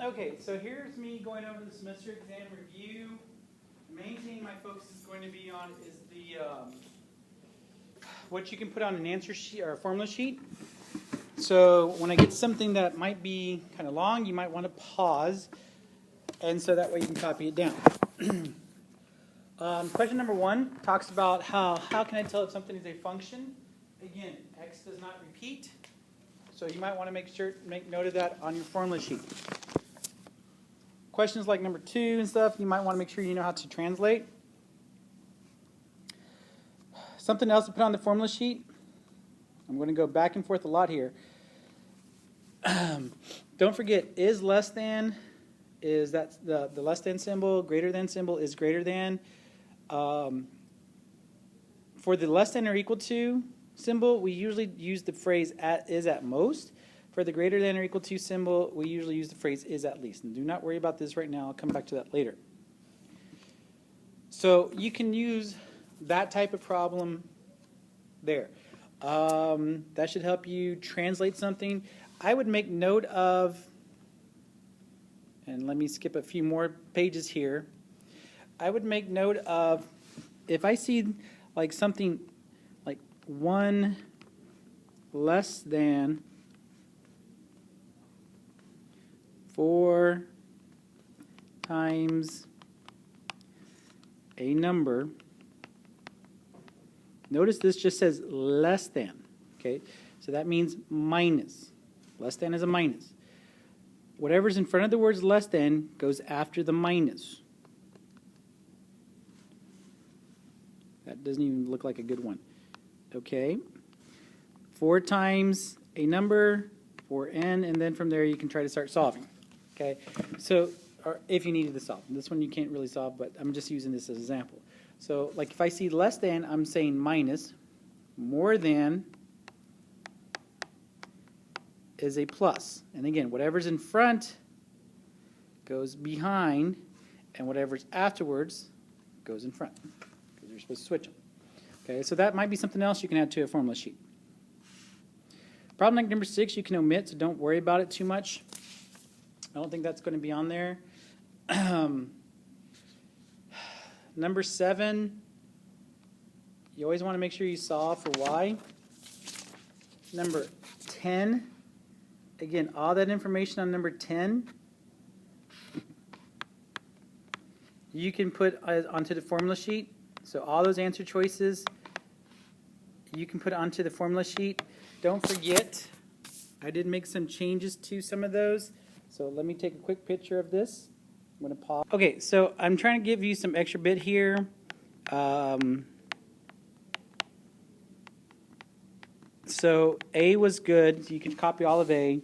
Okay, so here's me going over the semester exam review. The main thing my focus is going to be on is the what you can put on an answer sheet or a formula sheet. So when I get something that might be kind of long, you might want to pause, and so that way you can copy it down. Question number 1 talks about how can I tell if something is a function? Again, x does not repeat, so you might want to make note of that on your formula sheet. Questions like number 2 and stuff, you might want to make sure you know how to translate. Something else to put on the formula sheet. I'm going to go back and forth a lot here. Don't forget, is less than, is that the less than symbol, greater than symbol is greater than. For the less than or equal to symbol, we usually use the phrase is at most. For the greater than or equal to symbol, we usually use the phrase is at least. And do not worry about this right now. I'll come back to that later. So you can use that type of problem there. That should help you translate something. I would make note of, and let me skip a few more pages here. I would make note of, if I see like something like 1 less than 4 times a number. Notice this just says less than, okay? So that means minus. Less than is a minus. Whatever's in front of the words less than goes after the minus. That doesn't even look like a good one. Okay? 4 times a number, 4n, and then from there you can try to start solving. Okay? So, or if you needed to solve. This one you can't really solve, but I'm just using this as an example. So, like if I see less than, I'm saying minus. More than is a plus. And again, whatever's in front goes behind, and whatever's afterwards goes in front. Because you're supposed to switch them. Okay, so that might be something else you can add to a formula sheet. Problem like number 6 you can omit, so don't worry about it too much. I don't think that's going to be on there. Number 7, you always want to make sure you solve for y. Number 10, again, all that information on number 10, you can put onto the formula sheet. So all those answer choices, you can put onto the formula sheet. Don't forget, I did make some changes to some of those. So let me take a quick picture of this. I'm going to pause. Okay, so I'm trying to give you some extra bit here. So A was good. You can copy all of A.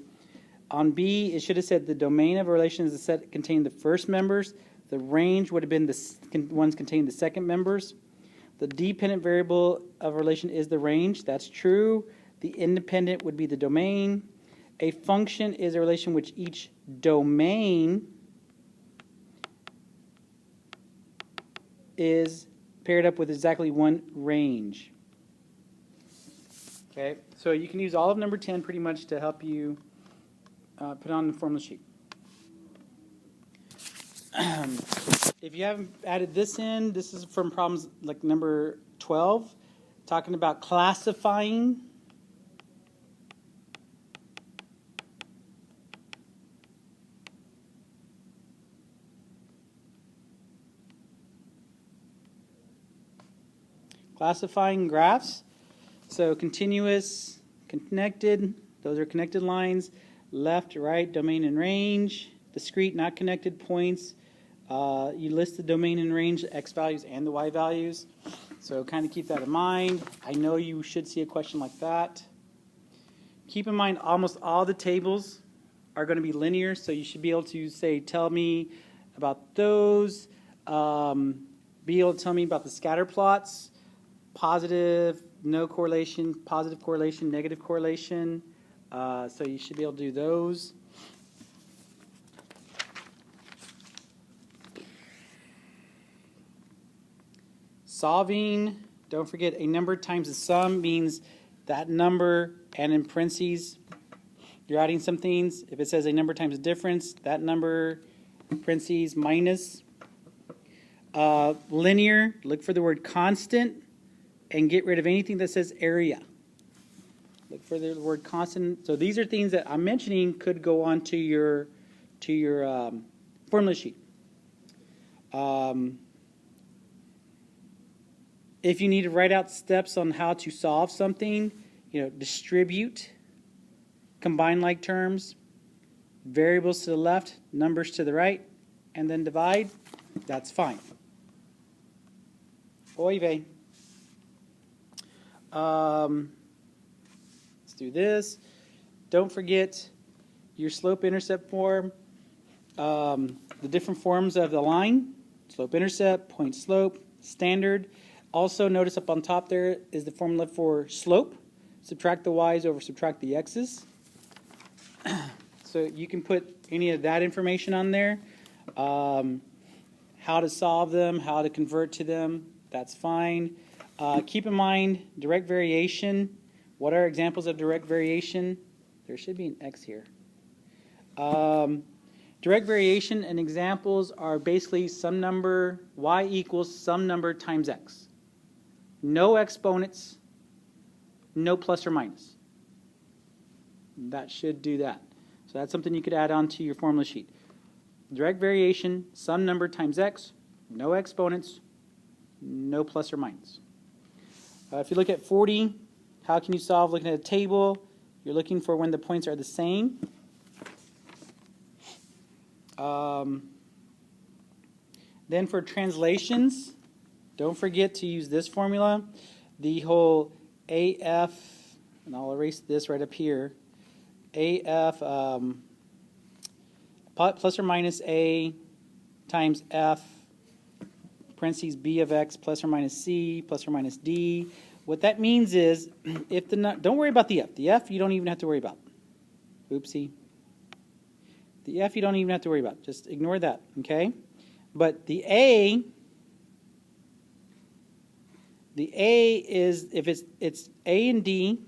On B, it should have said the domain of a relation is the set containing the first members. The range would have been the ones containing the second members. The dependent variable of a relation is the range. That's true. The independent would be the domain. A function is a relation which each domain is paired up with exactly one range. Okay, so you can use all of number 10 pretty much to help you put on the formula sheet. If you haven't added this in, this is from problems like number 12, talking about classifying. Classifying graphs. So continuous, connected, those are connected lines. Left, right, domain and range. Discrete, not connected points. You list the domain and range, the x values and the y values. So kind of keep that in mind. I know you should see a question like that. Keep in mind almost all the tables are going to be linear, so you should be able to say, tell me about those. Be able to tell me about the scatter plots. Positive, no correlation, positive correlation, negative correlation. So you should be able to do those. Solving, don't forget a number times the sum means that number and in parentheses you're adding some things. If it says a number times a difference, that number, parentheses, minus. Linear, look for the word constant and get rid of anything that says area. Look for the word constant. So these are things that I'm mentioning could go on to your formula sheet. If you need to write out steps on how to solve something, distribute, combine like terms, variables to the left, numbers to the right, and then divide, that's fine. Oy vey. Let's do this. Don't forget your slope-intercept form, the different forms of the line, slope-intercept, point-slope, standard. Also, notice up on top there is the formula for slope. Subtract the y's over subtract the x's. So you can put any of that information on there. How to solve them, how to convert to them, that's fine. Keep in mind direct variation. What are examples of direct variation? There should be an X here. Direct variation and examples are basically some number, y equals some number times x. No exponents, no plus or minus. That should do that. So that's something you could add on to your formula sheet. Direct variation, some number times x, no exponents, no plus or minus. If you look at 40, how can you solve looking at a table? You're looking for when the points are the same. Then for translations, don't forget to use this formula. The whole AF, and I'll erase this right up here, AF plus or minus A times F, parentheses B of X plus or minus C plus or minus D. What that means is, if don't worry about the F. The F you don't even have to worry about. Oopsie. The F you don't even have to worry about. Just ignore that, okay? But the A is, if it's A and D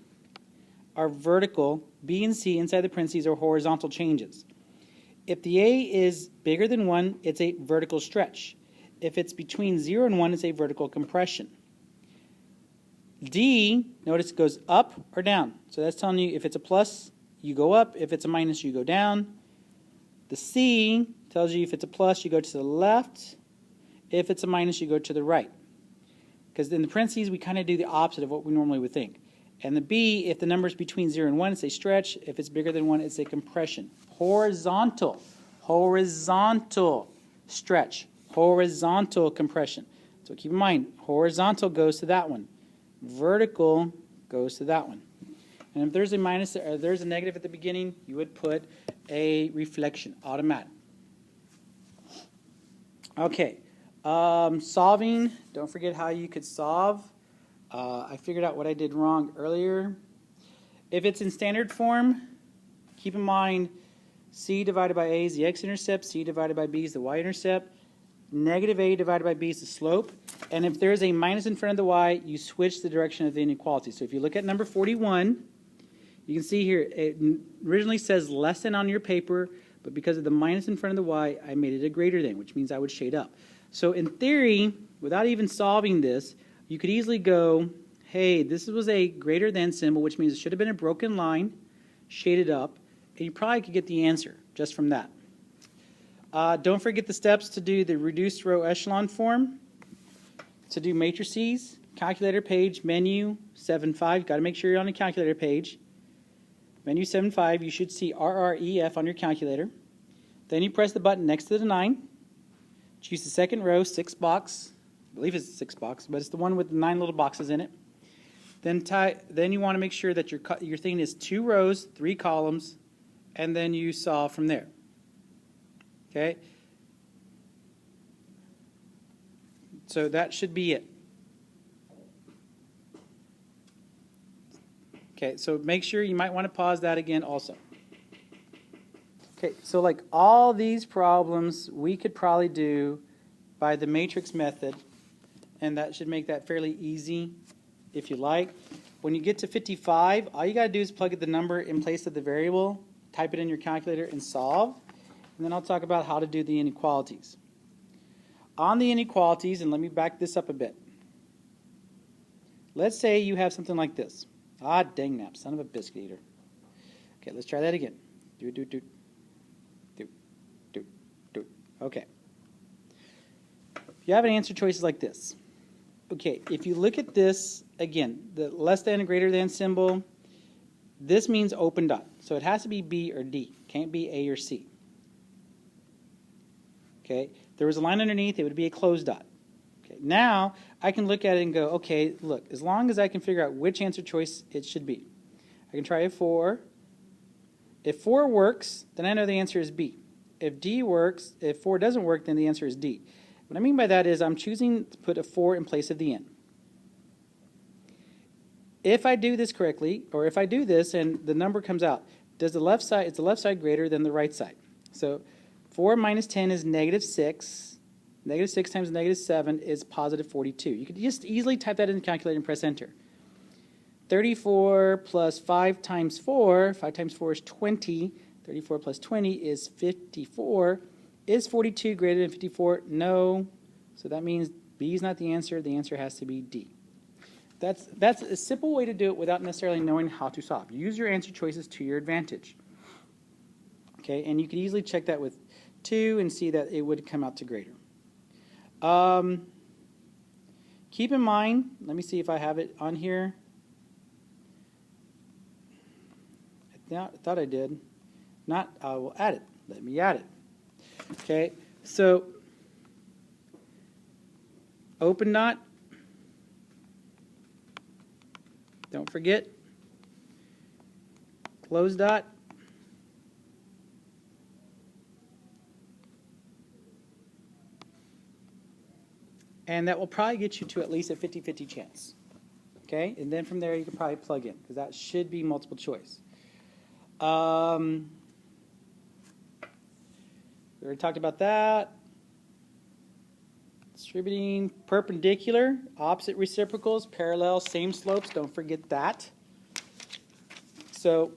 are vertical, B and C inside the parentheses are horizontal changes. If the A is bigger than 1, it's a vertical stretch. If it's between 0 and 1, it's a vertical compression. D, notice it goes up or down. So that's telling you if it's a plus, you go up. If it's a minus, you go down. The C tells you if it's a plus, you go to the left. If it's a minus, you go to the right. Because in the parentheses, we kind of do the opposite of what we normally would think. And the B, if the number is between 0 and 1, it's a stretch. If it's bigger than 1, it's a compression. Horizontal. Horizontal stretch. Horizontal compression. So keep in mind, horizontal goes to that one. Vertical goes to that one. And if there's a minus or there's a negative at the beginning, you would put a reflection, automatic. Okay. Solving, don't forget how you could solve. I figured out what I did wrong earlier. If it's in standard form, keep in mind C divided by A is the x-intercept, C divided by B is the y-intercept, negative A divided by B is the slope, and if there's a minus in front of the y, you switch the direction of the inequality. So if you look at number 41, you can see here, it originally says less than on your paper, but because of the minus in front of the y, I made it a greater than, which means I would shade up. So in theory, without even solving this, you could easily go, hey, this was a greater than symbol, which means it should have been a broken line, shaded up, and you probably could get the answer just from that. Don't forget the steps to do the reduced row echelon form. To do matrices, calculator page, menu 7.5. Got to make sure you're on the calculator page. Menu 7.5, you should see RREF on your calculator. Then you press the button next to the 9. Choose the second row, 6 box. I believe it's 6 box, but it's the one with 9 little boxes in it. Then you want to make sure that your thing is 2 rows, 3 columns, and then you solve from there. Okay? So that should be it. Okay, so make sure you might want to pause that again also. Okay, so like all these problems we could probably do by the matrix method, and that should make that fairly easy if you like. When you get to 55, all you got to do is plug in the number in place of the variable, type it in your calculator and solve. And then I'll talk about how to do the inequalities. On the inequalities, and let me back this up a bit. Let's say you have something like this. Ah, dang nap, son of a biscuit eater. Okay, let's try that again. Do. Okay. You have an answer choices like this. Okay, if you look at this, again, the less than and greater than symbol, this means open dot. So it has to be B or D. Can't be A or C. Okay, if there was a line underneath, it would be a closed dot. Okay, now I can look at it and go, okay, look, as long as I can figure out which answer choice it should be. I can try a 4. If 4 works, then I know the answer is B. If D works, if 4 doesn't work, then the answer is D. What I mean by that is I'm choosing to put a 4 in place of the N. If I do this correctly, or if I do this and the number comes out, does the left side, is the left side greater than the right side? So 4 minus 10 is negative 6. Negative 6 times negative 7 is positive 42. You could just easily type that in the calculator and press enter. 34 plus 5 times 4, 5 times 4 is 20. 34 plus 20 is 54. Is 42 greater than 54? No. So that means B is not the answer. The answer has to be D. That's a simple way to do it without necessarily knowing how to solve. Use your answer choices to your advantage. Okay, and you can easily check that with 2 and see that it would come out to greater. Keep in mind, let me see if I have it on here. I thought I did. Not, I will add it. Let me add it. Okay, so open dot. Don't forget. Close dot. And that will probably get you to at least a 50-50 chance. Okay, and then from there you can probably plug in, because that should be multiple choice. We already talked about that. Distributing perpendicular, opposite reciprocals, parallel, same slopes, don't forget that. So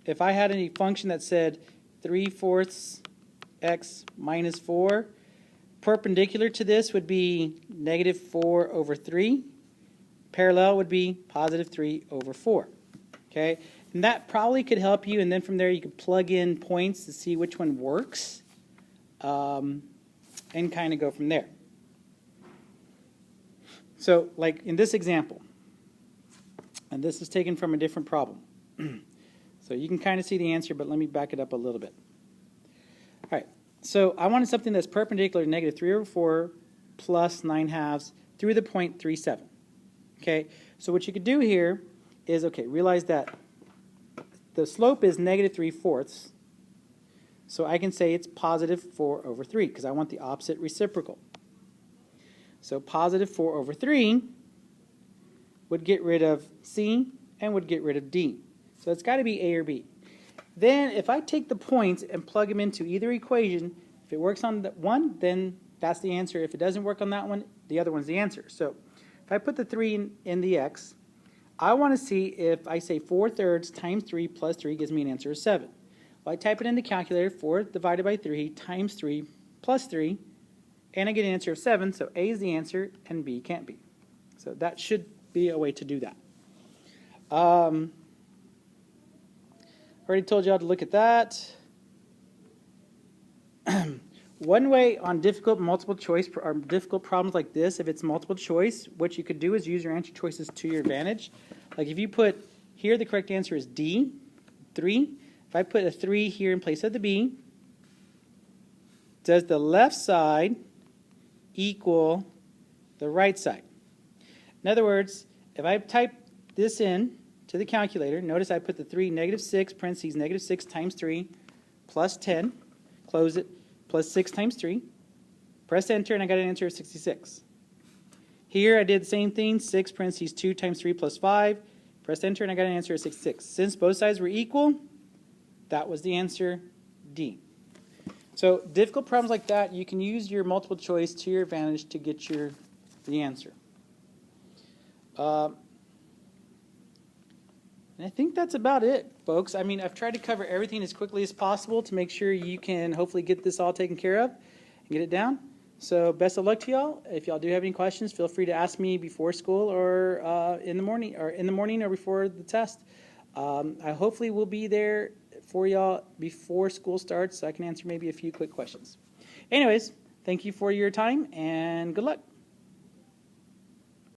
if I had any function that said 3/4 x minus 4, perpendicular to this would be negative 4 over 3. Parallel would be positive 3 over 4. Okay, and that probably could help you, and then from there you could plug in points to see which one works, and kind of go from there. So like in this example, and this is taken from a different problem. So you can kind of see the answer, but let me back it up a little bit. All right, so I wanted something that's perpendicular to negative 3 over 4 plus 9/2 through the point 3, 7. Okay, so what you could do here is, okay, realize that the slope is negative 3/4. So I can say it's positive 4 over 3 because I want the opposite reciprocal. So positive 4 over 3 would get rid of C and would get rid of D. So it's got to be A or B. Then if I take the points and plug them into either equation, if it works on the one, then that's the answer. If it doesn't work on that one, the other one's the answer. So if I put the 3 in the x, I want to see if I say 4/3 times 3 plus 3 gives me an answer of 7. Well, I type it in the calculator, 4 divided by 3 times 3 plus 3, and I get an answer of 7, so A is the answer and B can't be. So that should be a way to do that. Already told you how to look at that. One way on difficult multiple choice or difficult problems like this, if it's multiple choice, what you could do is use your answer choices to your advantage. Like if you put here, the correct answer is D, 3. If I put a 3 here in place of the B, does the left side equal the right side? In other words, if I type this in to the calculator, notice I put the 3, negative 6, parentheses, negative 6 times 3, plus 10, close it, plus 6 times 3. Press enter and I got an answer of 66. Here I did the same thing, 6 parentheses 2 times 3 plus 5. Press enter and I got an answer of 66. Since both sides were equal, that was the answer, D. So difficult problems like that, you can use your multiple choice to your advantage to get the answer. And I think that's about it, folks. I mean, I've tried to cover everything as quickly as possible to make sure you can hopefully get this all taken care of and get it down. So best of luck to y'all. If y'all do have any questions, feel free to ask me before school or in the morning or before the test. I hopefully will be there for y'all before school starts so I can answer maybe a few quick questions. Anyways, thank you for your time and good luck.